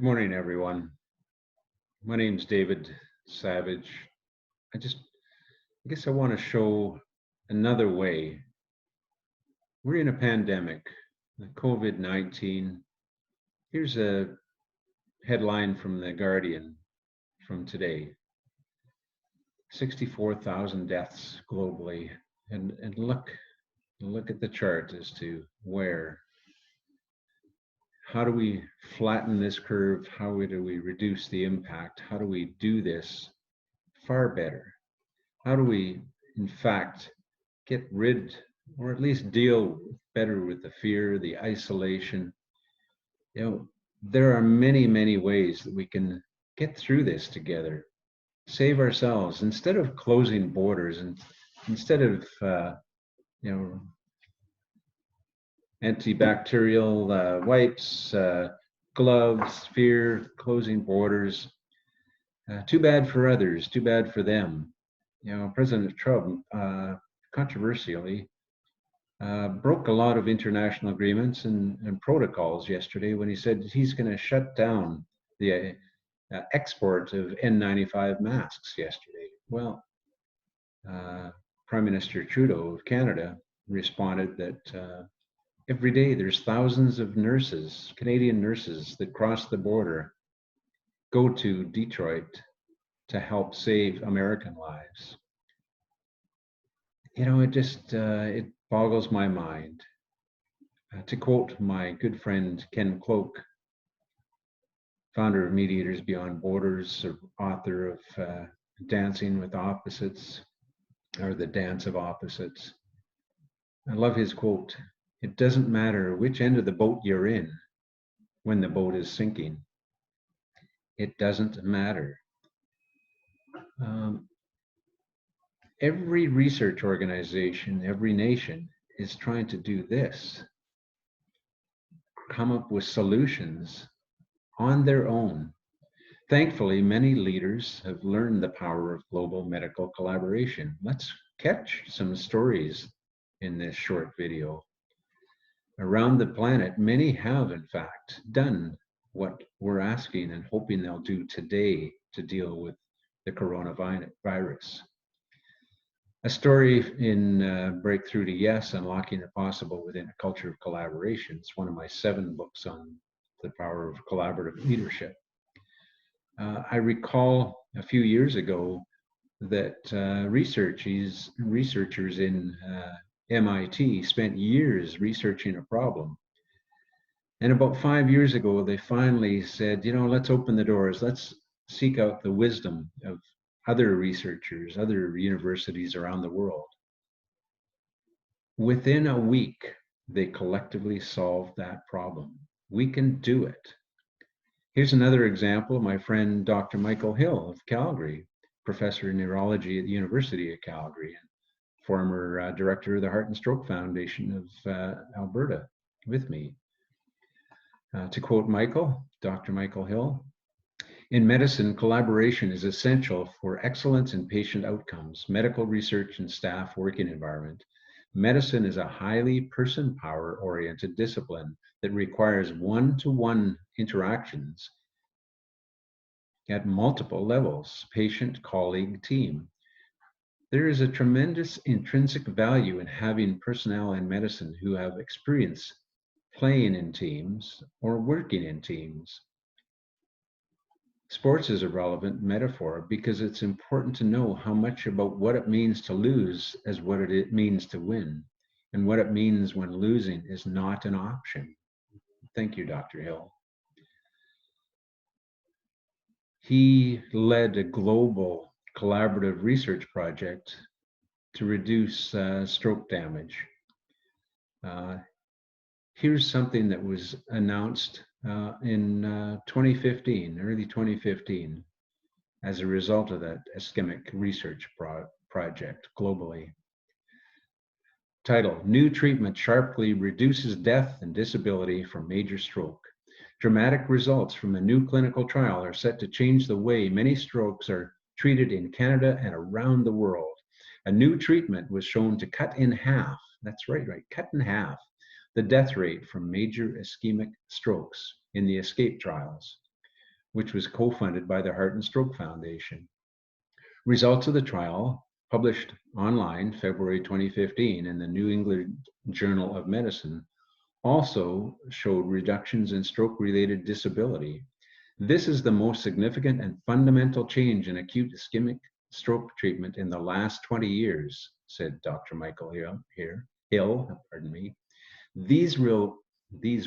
Good morning, everyone. My name's David Savage. I guess I want to show another way. We're in a pandemic, the COVID-19. Here's a headline from The Guardian from today. 64,000 deaths globally. And look at the chart as to where. How do we flatten this curve? How do we reduce the impact? How do we do this far better? How do we, in fact, get rid or at least deal better with the fear, the isolation? There are many, many ways that we can get through this together, save ourselves instead of closing borders and instead of, antibacterial wipes, gloves, fear, closing borders. Too bad for others, too bad for them. President Trump controversially broke a lot of international agreements and protocols yesterday when he said he's going to shut down the export of N95 masks yesterday. Well, Prime Minister Trudeau of Canada responded that every day there's thousands of nurses, Canadian nurses, that cross the border, go to Detroit to help save American lives. It boggles my mind. To quote my good friend Ken Cloke, founder of Mediators Beyond Borders, author of Dancing with Opposites, or The Dance of Opposites. I love his quote. It doesn't matter which end of the boat you're in when the boat is sinking. It doesn't matter. Every research organization, every nation is trying to do this, come up with solutions on their own. Thankfully, many leaders have learned the power of global medical collaboration. Let's catch some stories in this short video. Around the planet, many have, in fact, done what we're asking and hoping they'll do today to deal with the coronavirus. A story in Breakthrough to Yes, Unlocking the Possible Within a Culture of Collaboration. It's one of my 7 books on the power of collaborative leadership. I recall a few years ago that researchers in MIT spent years researching a problem. And about 5 years ago, they finally said, let's open the doors. Let's seek out the wisdom of other researchers, other universities around the world. Within a week, they collectively solved that problem. We can do it. Here's another example. My friend, Dr. Michael Hill of Calgary, professor in neurology at the University of Calgary, and former director of the Heart and Stroke Foundation of Alberta, with me. To quote Dr. Michael Hill, in medicine, collaboration is essential for excellence in patient outcomes, medical research, and staff working environment. Medicine is a highly person-power-oriented discipline that requires one-to-one interactions at multiple levels, patient, colleague, team. There is a tremendous intrinsic value in having personnel in medicine who have experience playing in teams or working in teams. Sports is a relevant metaphor because it's important to know how much about what it means to lose as what it means to win, and what it means when losing is not an option. Thank you, Dr. Hill. He led a global collaborative research project to reduce stroke damage. Here's something that was announced in 2015, early 2015, as a result of that ischemic research project globally. Title, New Treatment Sharply Reduces Death and Disability from Major Stroke. Dramatic results from a new clinical trial are set to change the way many strokes are treated in Canada and around the world. A new treatment was shown to cut in half, that's right, cut in half, the death rate from major ischemic strokes in the ESCAPE trials. which was co-funded by the Heart and Stroke Foundation. Results of the trial, published online February 2015 in the New England Journal of Medicine, also showed reductions in stroke-related disability. This is the most significant and fundamental change in acute ischemic stroke treatment in the last 20 years, said Dr. Michael Hill. These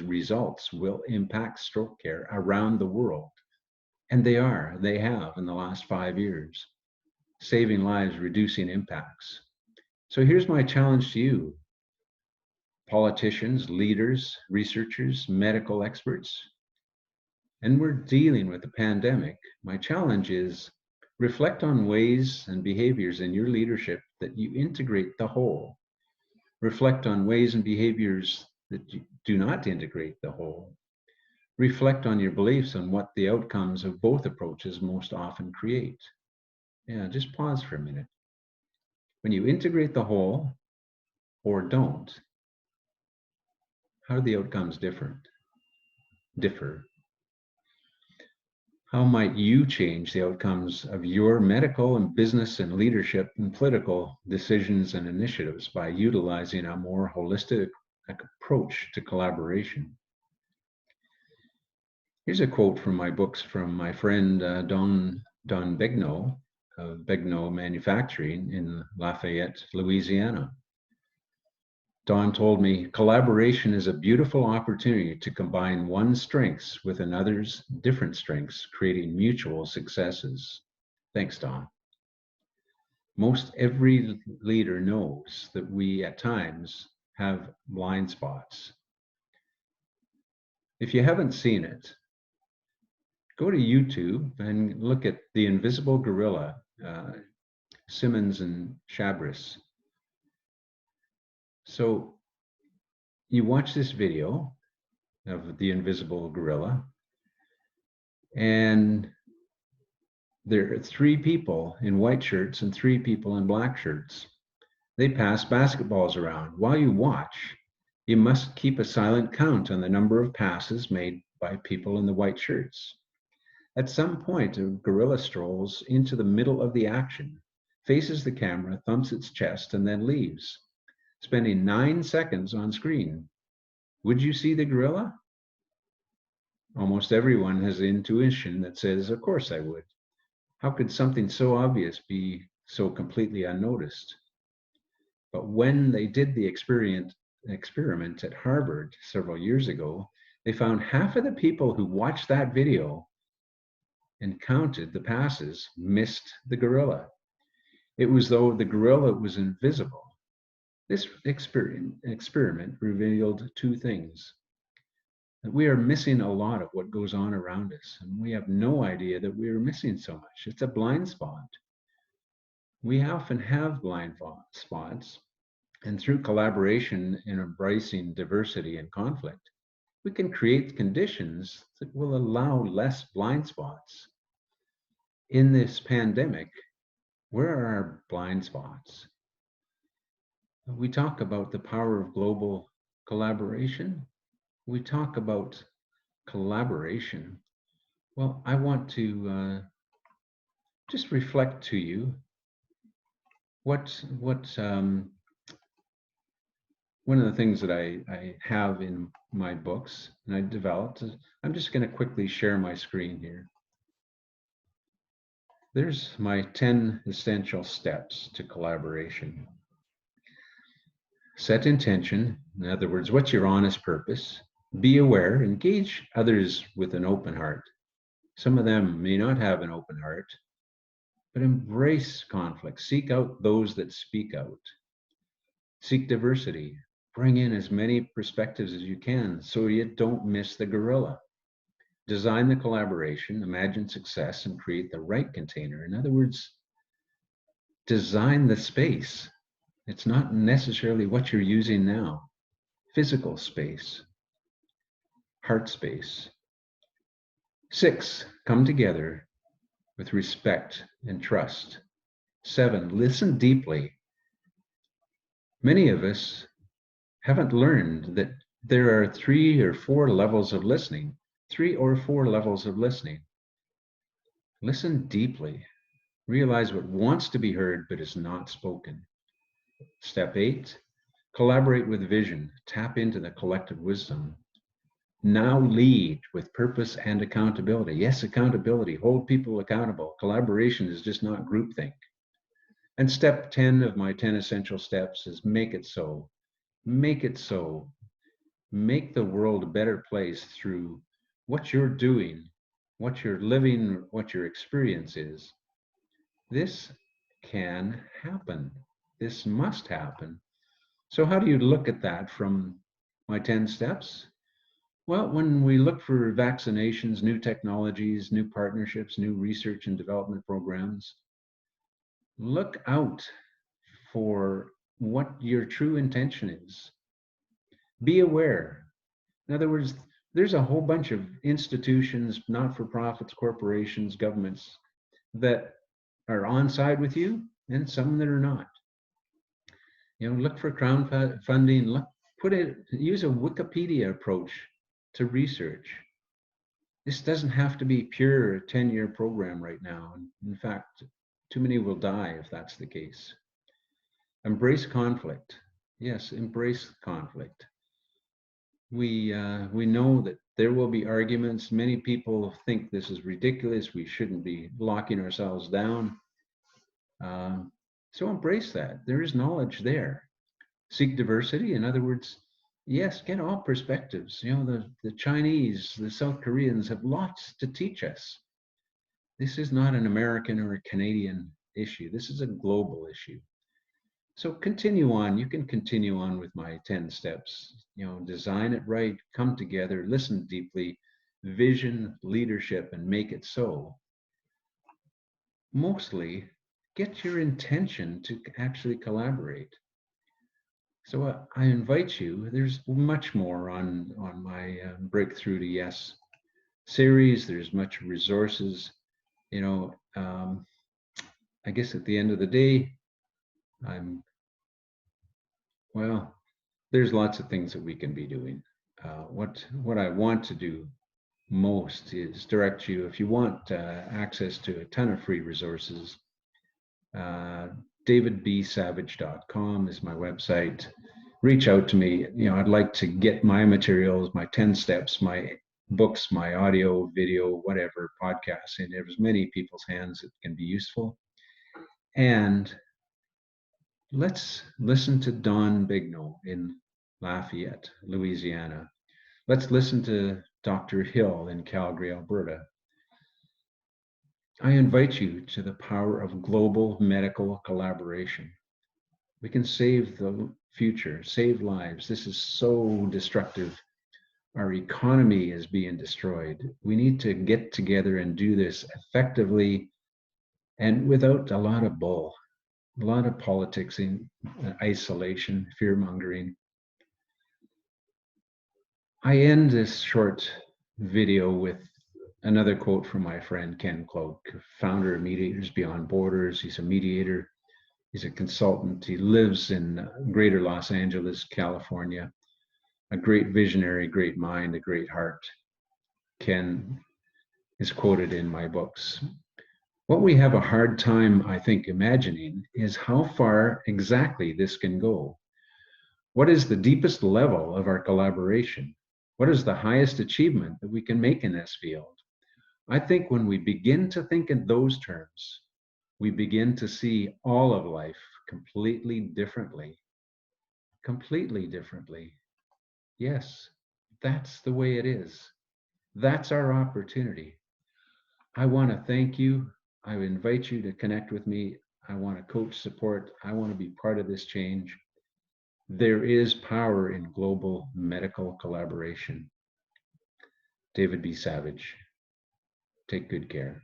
results will impact stroke care around the world. And they have in the last 5 years, saving lives, reducing impacts. So here's my challenge to you, politicians, leaders, researchers, medical experts, and we're dealing with the pandemic. My challenge is reflect on ways and behaviors in your leadership that you integrate the whole. Reflect on ways and behaviors that you do not integrate the whole. Reflect on your beliefs on what the outcomes of both approaches most often create. Yeah, just pause for a minute. When you integrate the whole or don't, how do the outcomes differ? How might you change the outcomes of your medical and business and leadership and political decisions and initiatives by utilizing a more holistic approach to collaboration? Here's a quote from my books from my friend Don Begnaud of Begnaud Manufacturing in Lafayette, Louisiana. Don told me, collaboration is a beautiful opportunity to combine one's strengths with another's different strengths, creating mutual successes. Thanks, Don. Most every leader knows that we at times have blind spots. If you haven't seen it, go to YouTube and look at The Invisible Gorilla, Simmons and Chabris. So you watch this video of the invisible gorilla, and there are 3 people in white shirts and 3 people in black shirts. They pass basketballs around. While you watch, you must keep a silent count on the number of passes made by people in the white shirts. At some point, a gorilla strolls into the middle of the action, faces the camera, thumps its chest, and then leaves, spending 9 seconds on screen. Would you see the gorilla? Almost everyone has intuition that says, of course I would. How could something so obvious be so completely unnoticed? But when they did the experiment at Harvard several years ago, they found half of the people who watched that video and counted the passes missed the gorilla. It was though the gorilla was invisible. This experiment revealed 2 things. That we are missing a lot of what goes on around us, and we have no idea that we are missing so much. It's a blind spot. We often have blind spots, and through collaboration and embracing diversity and conflict, we can create conditions that will allow less blind spots. In this pandemic, where are our blind spots? We talk about the power of global collaboration. We talk about collaboration. Well, I want to just reflect to you what one of the things that I have in my books and I developed. I'm just going to quickly share my screen here. There's my 10 essential steps to collaboration. Set intention. In other words, what's your honest purpose? Be aware, engage others with an open heart. Some of them may not have an open heart, but embrace conflict. Seek out those that speak out. Seek diversity. Bring in as many perspectives as you can so you don't miss the gorilla. Design the collaboration, imagine success, and create the right container. In other words, design the space. It's not necessarily what you're using now. Physical space, heart space. 6, come together with respect and trust. 7, listen deeply. Many of us haven't learned that there are 3 or 4 levels of listening. 3 or 4 levels of listening. Listen deeply. Realize what wants to be heard but is not spoken. Step 8, collaborate with vision. Tap into the collective wisdom. Now lead with purpose and accountability. Yes, accountability. Hold people accountable. Collaboration is just not groupthink. And step 10 of my 10 essential steps is make it so. Make it so. Make the world a better place through what you're doing, what you're living, what your experience is. This can happen. This must happen. So how do you look at that from my 10 steps? Well, when we look for vaccinations, new technologies, new partnerships, new research and development programs, look out for what your true intention is. Be aware. In other words, there's a whole bunch of institutions, not-for-profits, corporations, governments that are on side with you and some that are not. Look for crowdfunding, use a Wikipedia approach to research. This doesn't have to be pure 10-year program right now. In fact, too many will die if that's the case. Embrace conflict. Yes, embrace conflict. We know that there will be arguments. Many people think this is ridiculous. We shouldn't be locking ourselves down. So embrace that. There is knowledge there. Seek diversity. In other words, yes, get all perspectives. The Chinese, the South Koreans have lots to teach us. This is not an American or a Canadian issue. This is a global issue. So continue on. You can continue on with my 10 steps. Design it right, come together, listen deeply, vision, leadership, and make it so. Mostly, get your intention to actually collaborate. So I invite you, there's much more on my Breakthrough to Yes series. There's much resources. I guess at the end of the day, there's lots of things that we can be doing. What I want to do most is direct you, if you want access to a ton of free resources, davidbsavage.com is my website. Reach out to me. I'd like to get my materials, my 10 steps, my books, my audio, video, whatever, podcasts in as many people's hands that can be useful. And let's listen to Don Bignell in Lafayette, Louisiana. Let's listen to Dr. Hill in Calgary, Alberta. I invite you to the power of global medical collaboration. We can save the future, save lives. This is so destructive. Our economy is being destroyed. We need to get together and do this effectively and without a lot of bull, a lot of politics in isolation, fear-mongering. I end this short video with another quote from my friend Ken Cloke, founder of Mediators Beyond Borders. He's a mediator. He's a consultant. He lives in greater Los Angeles, California. A great visionary, great mind, a great heart. Ken is quoted in my books. What we have a hard time, I think, imagining is how far exactly this can go. What is the deepest level of our collaboration? What is the highest achievement that we can make in this field? I think when we begin to think in those terms, we begin to see all of life completely differently. Completely differently. Yes, that's the way it is. That's our opportunity. I want to thank you. I invite you to connect with me. I want to coach support. I want to be part of this change. There is power in global medical collaboration. David B. Savage. Take good care.